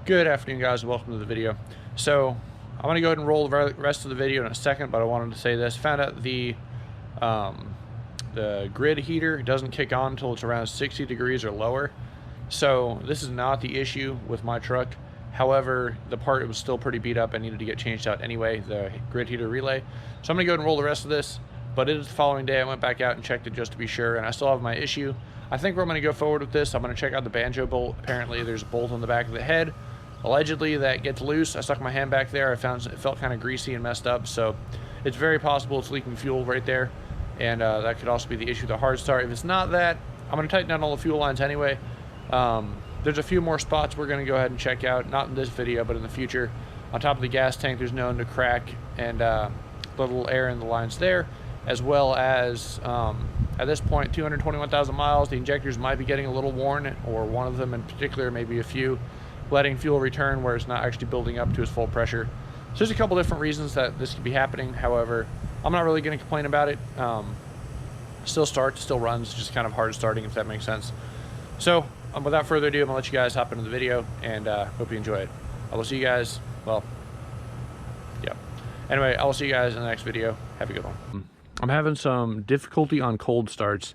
Good afternoon, guys. Welcome to the video. So I'm going to go ahead and roll the rest of the video in a second, but I wanted to say this. Found out the grid heater doesn't kick on until it's around 60 degrees or lower. So this is not the issue with my truck. However, the part was still pretty beat up and needed to get changed out anyway, the grid heater relay. So I'm going to go ahead and roll the rest of this, but it is the following day. I went back out and checked it just to be sure, and I still have my issue. I think where I'm going to go forward with this, I'm going to check out the banjo bolt. Apparently there's a bolt on the back of the head. Allegedly that gets loose. I stuck my hand back there. I found it felt kind of greasy and messed up, so it's very possible it's leaking fuel right there, and that could also be the issue with the hard start. If it's not that, I'm going to tighten down all the fuel lines anyway. There's a few more spots we're going to go ahead and check out, not in this video but in the future. On top of the gas tank there's known to crack and little air in the lines there, as well as at this point 221,000 miles, the injectors might be getting a little worn, or one of them in particular, maybe a few, letting fuel return where it's not actually building up to its full pressure. So there's a couple different reasons that this could be happening. However, I'm not really going to complain about it. Still starts, still runs, just kind of hard starting, if that makes sense. So without further ado, I'm gonna let you guys hop into the video, and hope you enjoy it. I will see you guys, well, yeah. Anyway, I will see you guys in the next video. Have a good one. I'm having some difficulty on cold starts.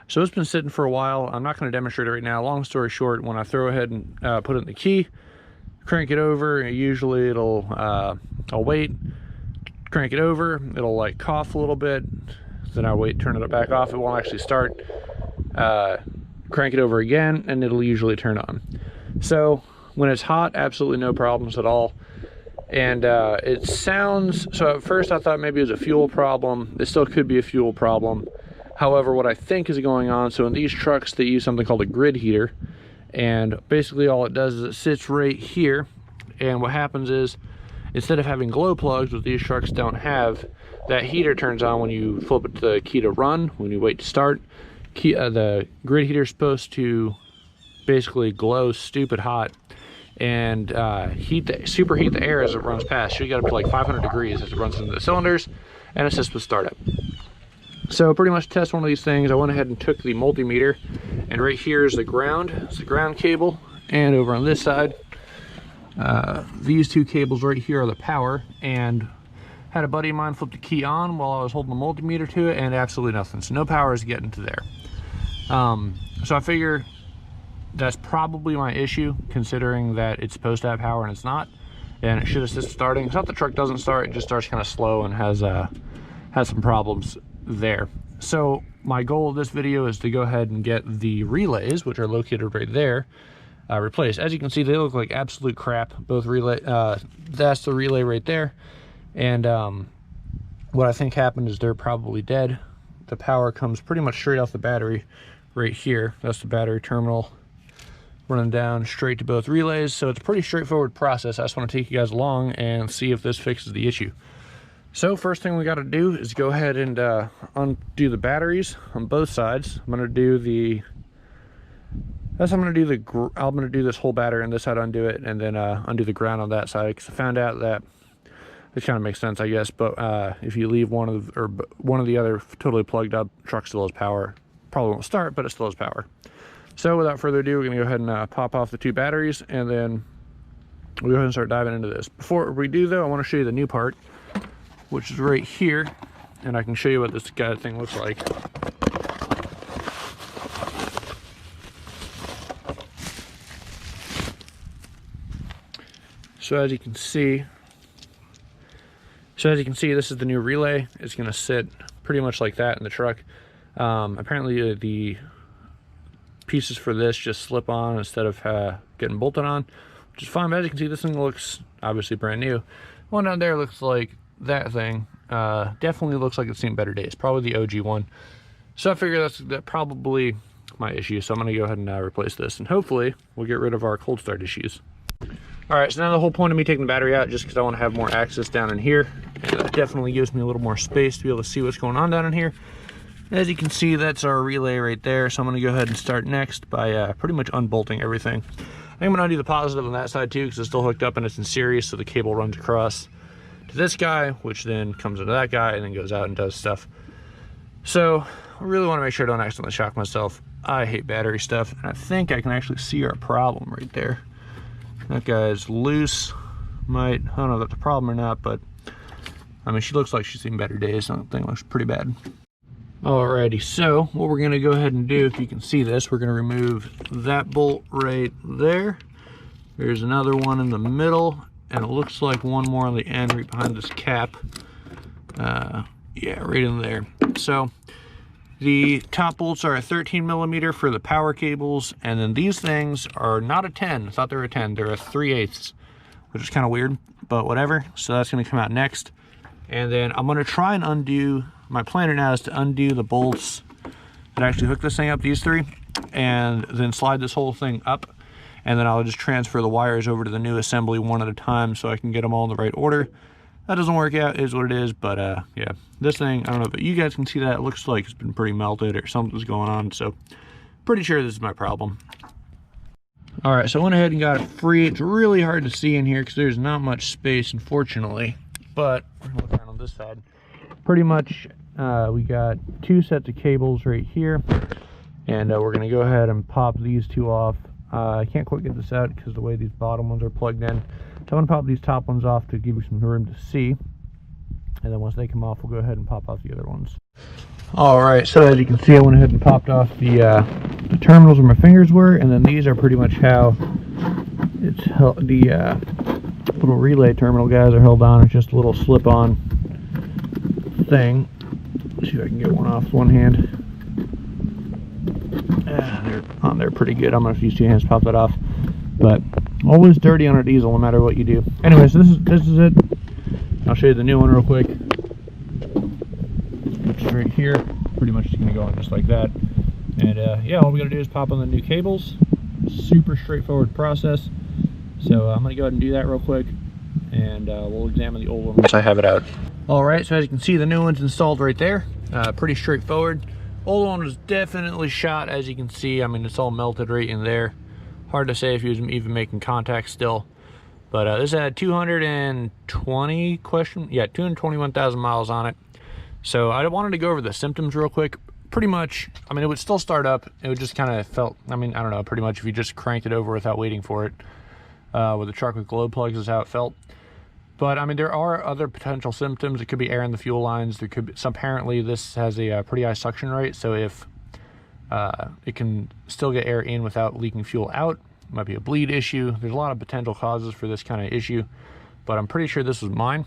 So it's been sitting for a while. I'm not going to demonstrate it right now. Long story short, when I throw ahead and put it in the key, crank it over, usually it'll, I'll wait, crank it over, it'll like cough a little bit, then I wait, turn it back off, it won't actually start, crank it over again, and it'll usually turn on. So when it's hot, absolutely no problems at all. And it sounds, so at first I thought maybe it was a fuel problem. It still could be a fuel problem. However, what I think is going on, so in these trucks they use something called a grid heater, and basically all it does is it sits right here, and what happens is, instead of having glow plugs, which these trucks don't have, that heater turns on when you flip it to the key to run, when you wait to start. The grid heater is supposed to basically glow stupid hot and superheat the air as it runs past. So you got up to like 500 degrees as it runs into the cylinders and assists with startup. So pretty much to test one of these things, I went ahead and took the multimeter, and right here is the ground. It's the ground cable, and over on this side, these two cables right here are the power, and had a buddy of mine flip the key on while I was holding the multimeter to it, and absolutely nothing. So no power is getting to there. So I figure that's probably my issue, considering that it's supposed to have power and it's not, and it should assist starting. It's not the truck doesn't start, it just starts kind of slow and has some problems there. So my goal of this video is to go ahead and get the relays, which are located right there, replaced. As you can see, they look like absolute crap, both relay. That's the relay right there, and what I think happened is they're probably dead. The power comes pretty much straight off the battery right here. That's the battery terminal running down straight to both relays. So it's a pretty straightforward process. I just want to take you guys along and see if this fixes the issue. So first thing we got to do is go ahead and undo the batteries on both sides. I'm going to do this whole battery on this side, undo it, and then undo the ground on that side, because I found out that it kind of makes sense, I guess. But if you leave one of the other totally plugged up, truck still has power. Probably won't start, but it still has power. So without further ado, we're going to go ahead and pop off the two batteries, and then we'll go ahead and start diving into this. Before we do though, I want to show you the new part, which is right here, and I can show you what this guy thing looks like. So as you can see, this is the new relay. It's going to sit pretty much like that in the truck. Apparently the pieces for this just slip on instead of getting bolted on, which is fine. But as you can see, this thing looks obviously brand new. One down there looks like that thing. Definitely looks like it's seen better days, probably the OG one. So I figure that's probably my issue, so I'm going to go ahead and replace this, and hopefully we'll get rid of our cold start issues. Alright, so now the whole point of me taking the battery out, just because I want to have more access down in here, and that definitely gives me a little more space to be able to see what's going on down in here. As you can see, that's our relay right there, so I'm going to go ahead and start next by pretty much unbolting everything. I'm going to undo the positive on that side too, because it's still hooked up and it's in series, so the cable runs across to this guy, which then comes into that guy and then goes out and does stuff. So I really want to make sure I don't accidentally shock myself. I hate battery stuff, and I think I can actually see our problem right there. That guy's loose. I don't know if that's a problem or not, but I mean, she looks like she's seen better days. So I think it looks pretty bad. Alrighty, so what we're gonna go ahead and do, if you can see this, we're gonna remove that bolt right there. There's another one in the middle, and it looks like one more on the end right behind this cap. Yeah, right in there. So the top bolts are a 13 millimeter for the power cables, and then these things are not a 10. I thought they were a 10. They're a 3/8, which is kind of weird, but whatever. So that's gonna come out next. And then I'm gonna try and undo, my plan right now is to undo the bolts that actually hook this thing up, these three, and then slide this whole thing up. And then I'll just transfer the wires over to the new assembly one at a time so I can get them all in the right order. That doesn't work out, is what it is, but yeah, this thing, I don't know, but you guys can see that it looks like it's been pretty melted or something's going on, so pretty sure this is my problem. All right, so I went ahead and got it free. It's really hard to see in here because there's not much space, unfortunately, but we're gonna look around on this side. Pretty much, we got two sets of cables right here, and we're gonna go ahead and pop these two off. I can't quite get this out because the way these bottom ones are plugged in. So I'm gonna pop these top ones off to give you some room to see. And then once they come off, we'll go ahead and pop off the other ones. All right, so as you can see, I went ahead and popped off the terminals where my fingers were, and then these are pretty much how it's held. The little relay terminal guys are held on. It's just a little slip-on thing. Let's see if I can get one off with one hand. They're on there pretty good. I'm gonna use two hands to pop that off, but always dirty on a diesel no matter what you do. Anyway, so this is it. I'll show you the new one real quick, which is right here. Pretty much just gonna go on just like that. And yeah, all we gotta do is pop on the new cables. Super straightforward process. So I'm gonna go ahead and do that real quick, and we'll examine the old one once I have it out. All right, so as you can see, the new one's installed right there. Pretty straightforward. Old one was definitely shot, as you can see. I mean, it's all melted right in there. Hard to say if he was even making contact still. But this had 221,000 miles on it. So I wanted to go over the symptoms real quick. Pretty much, I mean, it would still start up. It would just kind of felt, I mean, I don't know, pretty much if you just cranked it over without waiting for it. With the truck with glow plugs is how it felt. But I mean, there are other potential symptoms. It could be air in the fuel lines. There could be, so apparently this has a pretty high suction rate. So if it can still get air in without leaking fuel out, it might be a bleed issue. There's a lot of potential causes for this kind of issue, but I'm pretty sure this was mine.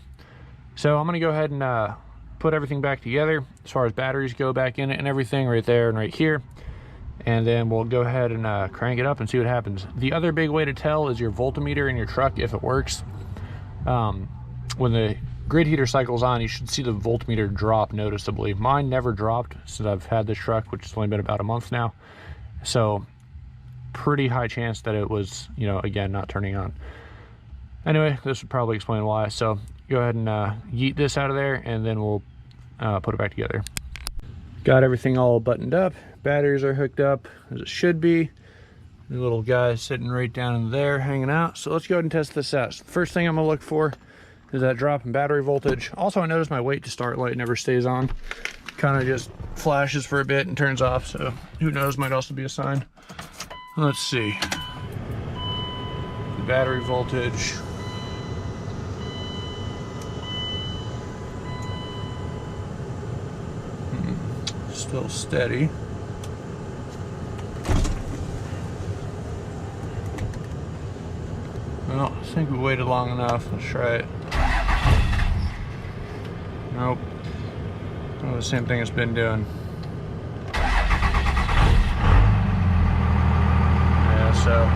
So I'm gonna go ahead and put everything back together as far as batteries go back in it and everything right there and right here. And then we'll go ahead and crank it up and see what happens. The other big way to tell is your voltmeter in your truck, if it works. When the grid heater cycles on, you should see the voltmeter drop noticeably. Mine never dropped since I've had this truck, which has only been about a month now. So pretty high chance that it was, you know, again, not turning on. Anyway, this would probably explain why. So go ahead and yeet this out of there, and then we'll put it back together. Got everything all buttoned up. Batteries are hooked up as it should be. The little guy sitting right down in there hanging out. So let's go ahead and test this out. So the first thing I'm gonna look for is that drop in battery voltage. Also, I noticed my wait to start light never stays on. Kind of just flashes for a bit and turns off. So who knows, might also be a sign. Let's see. The battery voltage. Still steady. Well, I think we waited long enough. Let's try it. Nope. Oh, the same thing it's been doing. Yeah, so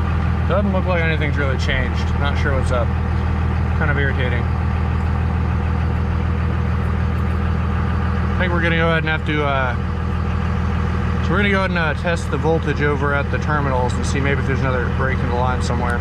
doesn't look like anything's really changed. Not sure what's up. Kind of irritating. I think we're gonna go ahead and have to so we're gonna go ahead and test the voltage over at the terminals and see maybe if there's another break in the line somewhere.